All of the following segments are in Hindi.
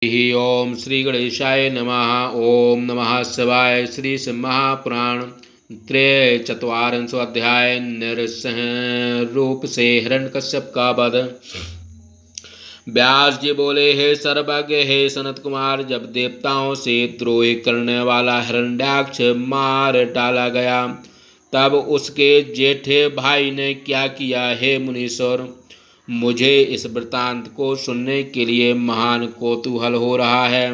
ओम श्री गणेशाय नमः। ओम नमः शिवाय। श्री महापुराण त्रयचत्वारिंशो अध्याय। नरसिंह रूप से हिरण्यकश्यप का वध। व्यास जी बोले, हे सर्वज्ञ, हे सनत कुमार, जब देवताओं से द्रोह करने वाला हिरण्याक्ष मार डाला गया तब उसके जेठे भाई ने क्या किया। हे मुनीश्वर, मुझे इस वृत्तांत को सुनने के लिए महान कौतूहल हो रहा है।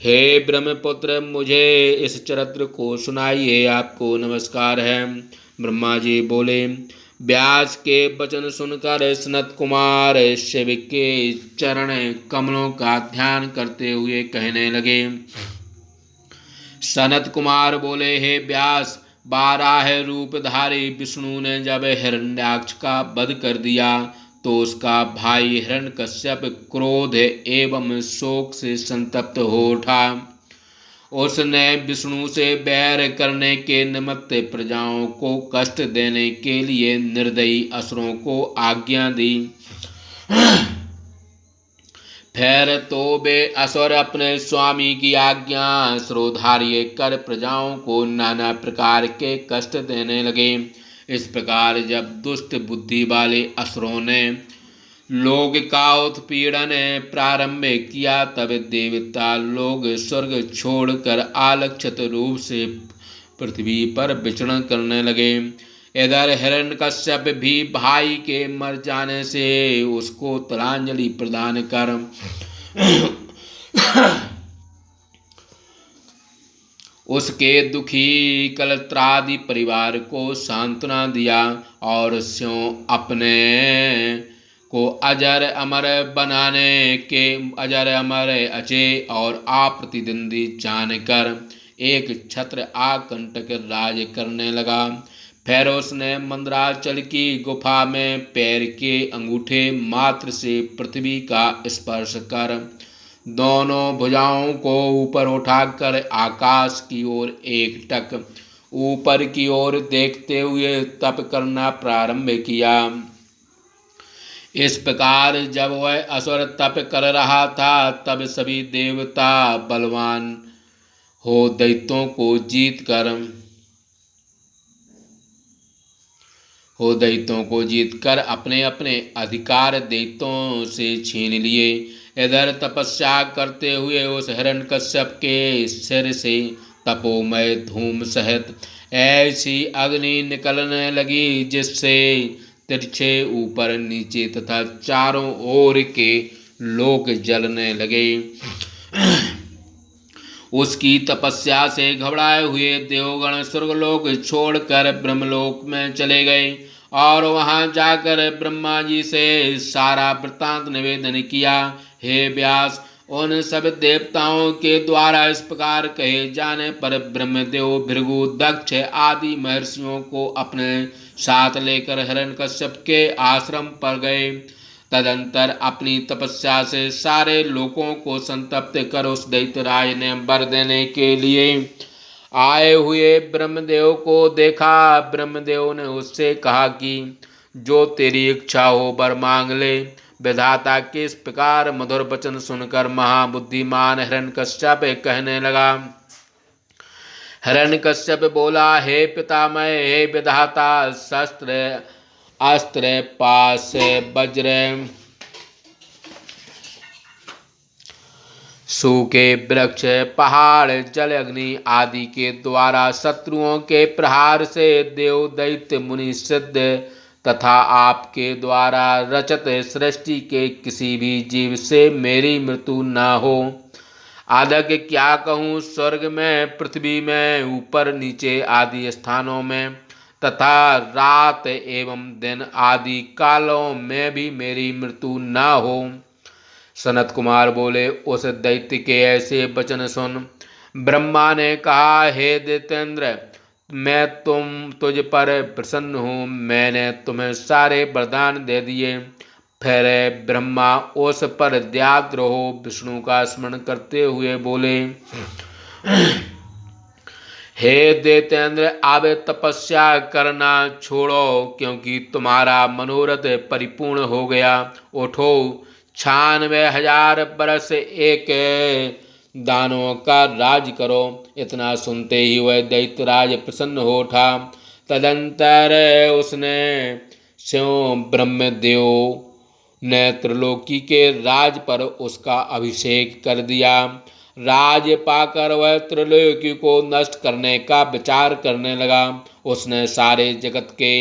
हे ब्रह्मपुत्र, मुझे इस चरित्र को सुनाइए। आपको नमस्कार है। ब्रह्मा जी बोले, व्यास के वचन सुनकर सनत कुमार शिव के चरण कमलों का ध्यान करते हुए कहने लगे। सनत कुमार बोले, हे व्यास, 12 रूपधारी विष्णु ने जब हिरण्याक्ष का वध कर दिया तो उसका भाई हिरण्यकश्यप क्रोध एवं शोक से संतप्त हो उठा। उसने विष्णु से बैर करने के निमित्त प्रजाओं को कष्ट देने के लिए निर्दयी असुरों को आज्ञा दी। फिर तो वे असुर अपने स्वामी की आज्ञा श्रोधार्य कर प्रजाओं को नाना प्रकार के कष्ट देने लगे। इस प्रकार जब दुष्ट बुद्धि वाले असुरों ने लोग का उत्पीड़न प्रारंभ किया तब देवता लोग स्वर्ग छोड़कर आलक्षित रूप से पृथ्वी पर विचरण करने लगे। इधर हिरण्यकश्यप भी भाई के मर जाने से उसको तिलांजलि प्रदान कर उसके दुखी कलत्रादि परिवार को सांत्वना दिया और स्यों अपने को अजर अमर बनाने के अजर अमर अजय और अप्रतिद्वंदी जानकर एक छत्र आकंटक राज करने लगा। फिर उसने मंदराचल की गुफा में पैर के अंगूठे मात्र से पृथ्वी का स्पर्श कर दोनों भुजाओं को ऊपर उठाकर आकाश की ओर एकटक ऊपर की ओर देखते हुए तप करना प्रारंभ किया। इस प्रकार जब वह असुर तप कर रहा था तब सभी देवता बलवान हो दैत्यों को जीत कर अपने अपने अधिकार दैत्यों से छीन लिए। इधर तपस्या करते हुए उस हिरण्यकश्यप के सिर से तपोमय धूम सहित ऐसी अग्नि निकलने लगी जिससे तिरछे ऊपर नीचे तथा चारों ओर के लोक जलने लगे। उसकी तपस्या से घबराए हुए देवगण स्वर्गलोक छोड़कर ब्रह्मलोक में चले गए और वहां जाकर ब्रह्मा जी से सारा वृत्तांत निवेदन किया। हे व्यास, उन सब देवताओं के द्वारा इस प्रकार कहे जाने पर ब्रह्मदेव, भृगु, दक्ष आदि महर्षियों को अपने साथ लेकर हिरण्यकश्यप के आश्रम पर गए। तदंतर अपनी तपस्या से सारे लोगों को संतप्त कर उस दैत्यराज ने वर देने के लिए आए हुए ब्रह्मदेव को देखा। ब्रह्मदेव ने उससे कहा कि जो तेरी इच्छा हो वर मांग ले। विधाता के इस प्रकार मधुर वचन सुनकर महाबुद्धिमान हिरण्यकश्यप कहने लगा। हिरण्यकश्यप बोला, हे पितामह, हे विधाता, शस्त्र अस्त्र पाश वज्र सूखे वृक्ष पहाड़ जल अग्नि आदि के द्वारा शत्रुओं के प्रहार से देव दैत्य मुनि सिद्ध तथा आपके द्वारा रचित सृष्टि के किसी भी जीव से मेरी मृत्यु न हो। आदक क्या कहूँ, स्वर्ग में, पृथ्वी में, ऊपर नीचे आदि स्थानों में तथा रात एवं दिन आदि कालों में भी मेरी मृत्यु न हो। सनत कुमार बोले, उस दैत्य के ऐसे वचन सुन ब्रह्मा ने कहा, हे दैत्येंद्र, मैं तुझ पर प्रसन्न हूँ। मैंने तुम्हें सारे वरदान दे दिए। फिर ब्रह्मा उस पर दयाद्र हो विष्णु का स्मरण करते हुए बोले, हे दैत्येंद्र, अब तपस्या करना छोड़ो क्योंकि तुम्हारा मनोरथ परिपूर्ण हो गया। उठो, 96,000 बरस एक दानों का राज करो। इतना सुनते ही वह दैत्यराज प्रसन्न हो उठा। तदंतर उसने स्वयं ब्रह्मदेव ने त्रिलोकी के राज पर उसका अभिषेक कर दिया। राज पाकर वह त्रिलोकी को नष्ट करने का विचार करने लगा। उसने सारे जगत के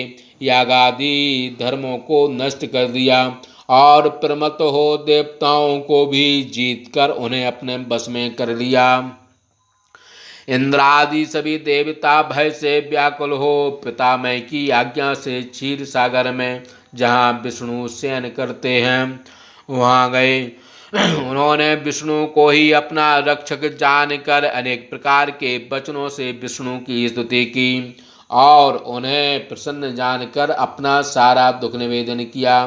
यागादि धर्मों को नष्ट कर दिया और प्रमत्त हो देवताओं को भी जीतकर उन्हें अपने बस में कर लिया। इंद्रादि सभी देवता भय से व्याकुल हो पितामह की आज्ञा से क्षीर सागर में जहाँ विष्णु शयन करते हैं वहाँ गए। उन्होंने विष्णु को ही अपना रक्षक जानकर अनेक प्रकार के वचनों से विष्णु की स्तुति की और उन्हें प्रसन्न जानकर अपना सारा दुख निवेदन किया।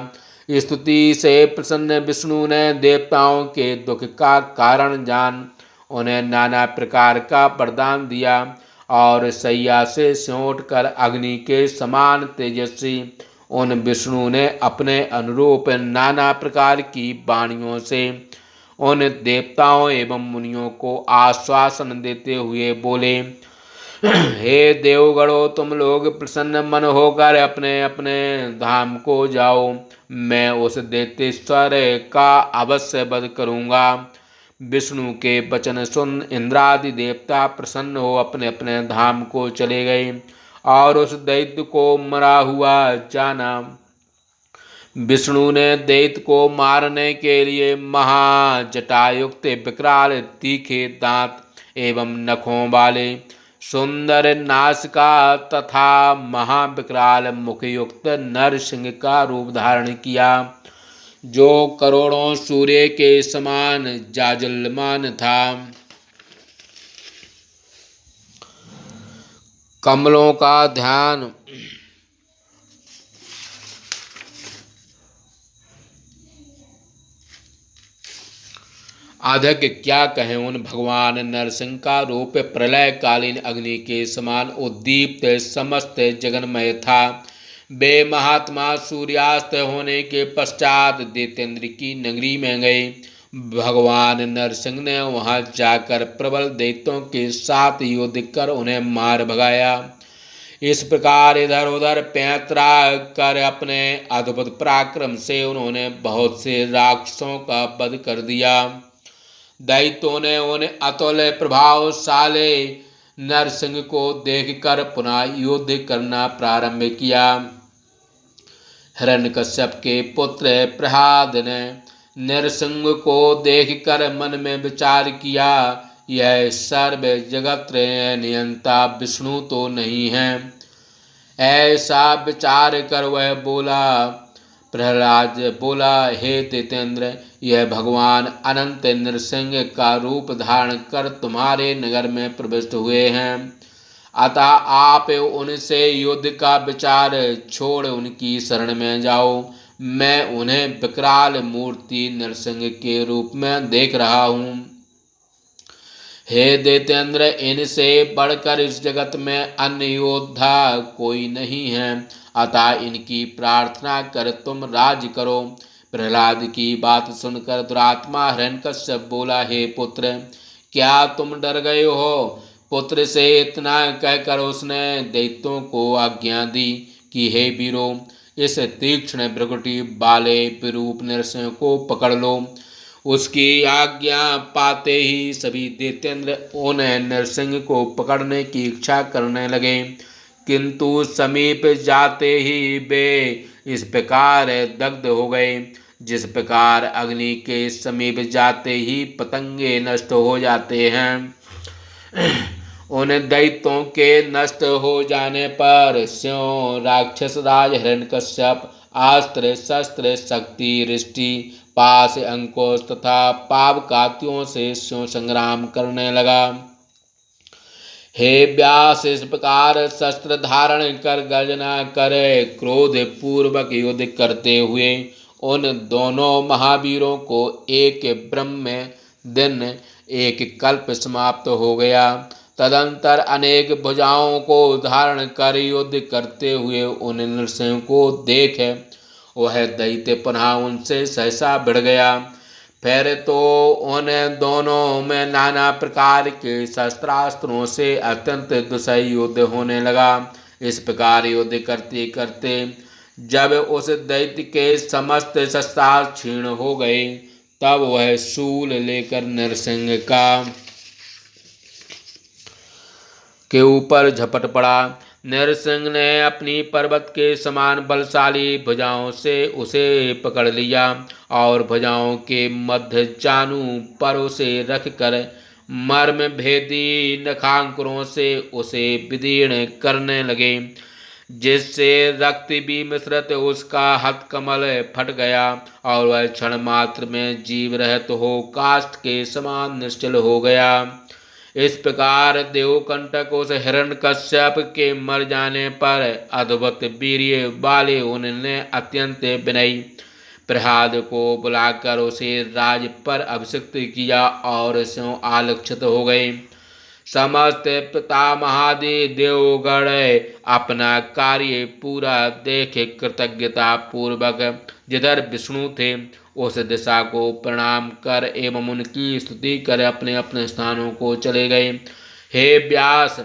स्तुति से प्रसन्न विष्णु ने देवताओं के दुख का कारण जान उन्हें नाना प्रकार का वरदान दिया और सैया से सिमट कर अग्नि के समान तेजस्वी उन विष्णु ने अपने अनुरूप नाना प्रकार की वाणियों से उन देवताओं एवं मुनियों को आश्वासन देते हुए बोले, हे देवगणों, तुम लोग प्रसन्न मन होकर अपने अपने धाम को जाओ। मैं उस दैत्येश्वर का अवश्य वध करूँगा। विष्णु के वचन सुन इंद्रादि देवता प्रसन्न हो अपने अपने धाम को चले गए और उस दैत्य को मरा हुआ जाना। विष्णु ने दैत्य को मारने के लिए महाजटायुक्त विकराल तीखे दांत एवं नखों वाले सुंदर नासिका तथा महाविकराल मुखयुक्त नरसिंह का रूप धारण किया, जो करोड़ों सूर्य के समान जाजलमान था। कमलों का ध्यान अधिक क्या कहें। उन भगवान नरसिंह का रूप प्रलय कालीन अग्नि के समान उद्दीप्त समस्त जगन्मय था। वे महात्मा सूर्यास्त होने के पश्चात दैत्येंद्र की नगरी में गए। भगवान नरसिंह ने वहां जाकर प्रबल दैत्यों के साथ युद्ध कर उन्हें मार भगाया। इस प्रकार इधर उधर पैंतरा कर अपने अद्भुत पराक्रम से उन्होंने बहुत से राक्षसों का वध कर दिया। दैत्यों ने उन्हें अतुल्य प्रभावशाली नरसिंह को देखकर पुनः युद्ध करना प्रारंभ किया। हिरण्यकश्यप के पुत्र प्रहलाद ने नरसिंह को देखकर मन में विचार किया, यह सर्व जगत नियंता विष्णु तो नहीं है। ऐसा विचार कर वह बोला, प्रहलाद बोला, हे दैत्येंद्र, यह भगवान अनंत नरसिंह का रूप धारण कर तुम्हारे नगर में प्रविष्ट हुए हैं। अतः आप उनसे युद्ध का विचार छोड़ उनकी शरण में जाओ। मैं उन्हें विकराल मूर्ति नरसिंह के रूप में देख रहा हूँ। हे दैत्येंद्र, इनसे बढ़कर इस जगत में अन्य योद्धा कोई नहीं है, अतः इनकी प्रार्थना कर तुम राज करो। प्रहलाद की बात सुनकर दुरात्मा हिरण्यकश्यप बोला, हे पुत्र, क्या तुम डर गए हो? पुत्र से इतना कहकर उसने दैत्यों को आज्ञा दी कि हे वीरों, इस तीक्ष्ण भ्रुकुटी वाले विरूप नरसिंह को पकड़ लो। उसकी आज्ञा पाते ही सभी दैत्येंद्र उन नरसिंह को पकड़ने की इच्छा करने लगे, किंतु समीप जाते ही वे इस प्रकार दग्ध हो गए जिस प्रकार अग्नि के समीप जाते ही पतंगे नष्ट हो जाते हैं। उन दैत्यों के नष्ट हो जाने पर स्यों राक्षस राज हिरण्यकश्यप अस्त्र शस्त्र शक्ति रिष्टि पास अंकुश तथा पावकातियों से स्यों संग्राम करने लगा। हे व्यास, इस प्रकार शस्त्र धारण कर गर्जना करे क्रोध पूर्वक युद्ध करते हुए उन दोनों महावीरों को एक ब्रह्म दिन एक कल्प समाप्त हो गया। तदंतर अनेक भुजाओं को धारण कर युद्ध करते हुए उन नरसिंह को देख वह दैत्य पुनः उनसे सहसा भिड़ गया। फिर तो उन दोनों में नाना प्रकार के शस्त्रास्त्रों से अत्यंत दुस्सह युद्ध होने लगा। इस प्रकार युद्ध करते करते जब उस दैत्य के समस्त शस्त्रास्त्र क्षीण हो गए, तब वह शूल लेकर नरसिंह के ऊपर झपट पड़ा। नरसिंह ने अपनी पर्वत के समान बलशाली भुजाओं से उसे पकड़ लिया और भुजाओं के मध्य जानु पर उसे रखकर मर्म भेदी नखांकुरों से उसे विदीर्ण करने लगे, जिससे रक्त भी मिश्रित उसका हथकमल फट गया और वह क्षण मात्र में जीव रहित हो काष्ठ के समान निश्चल हो गया। इस प्रकार देवकंटक उस हिरण्यकश्यप के मर जाने पर अद्भुत वीर्य वाले उन्होंने अत्यंत विनयी प्रहलाद को बुलाकर उसे राज पर अभिषिक्त किया और स्यों आलक्षित हो गए। समस्त पितामहादि देवगण अपना कार्य पूरा देखे कृतज्ञता पूर्वक जिधर विष्णु थे उस दिशा को प्रणाम कर एवं उनकी स्तुति कर अपने अपने स्थानों को चले गए। हे व्यास,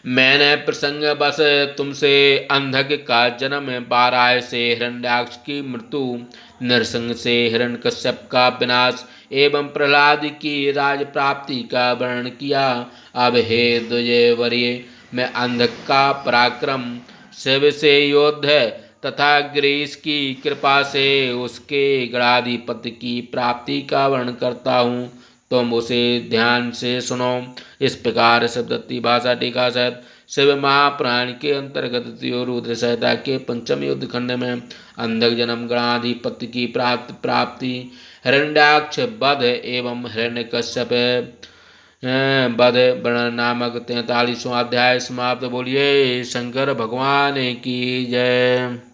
मैंने प्रसंग बस तुमसे अंधक का जन्म, बाराय से हिरण्याक्ष की मृत्यु, नरसिंह से हिरण्यकश्यप का विनाश एवं प्रहलाद की राज प्राप्ति का वर्णन किया। अब हे द्विजवर्य, मैं अंधक का पराक्रम, शिव से योद्ध तथा ग्रीस की कृपा से उसके गणाधिपति की प्राप्ति का वर्णन करता हूँ, तुम उसे ध्यान से सुनो। इस प्रकार शिवदत्ती भाषा टीका सहित शिव महापुराण के अंतर्गत द्वितीय रुद्र संहिता के पंचम युद्ध खंड में अंधक जन्म, गणाधिपति की प्राप्ति, हिरण्याक्ष वध एवं हिरण्यकश्यप वध वर्णन नामक 43वां अध्याय समाप्त। बोलिए शंकर भगवान की जय।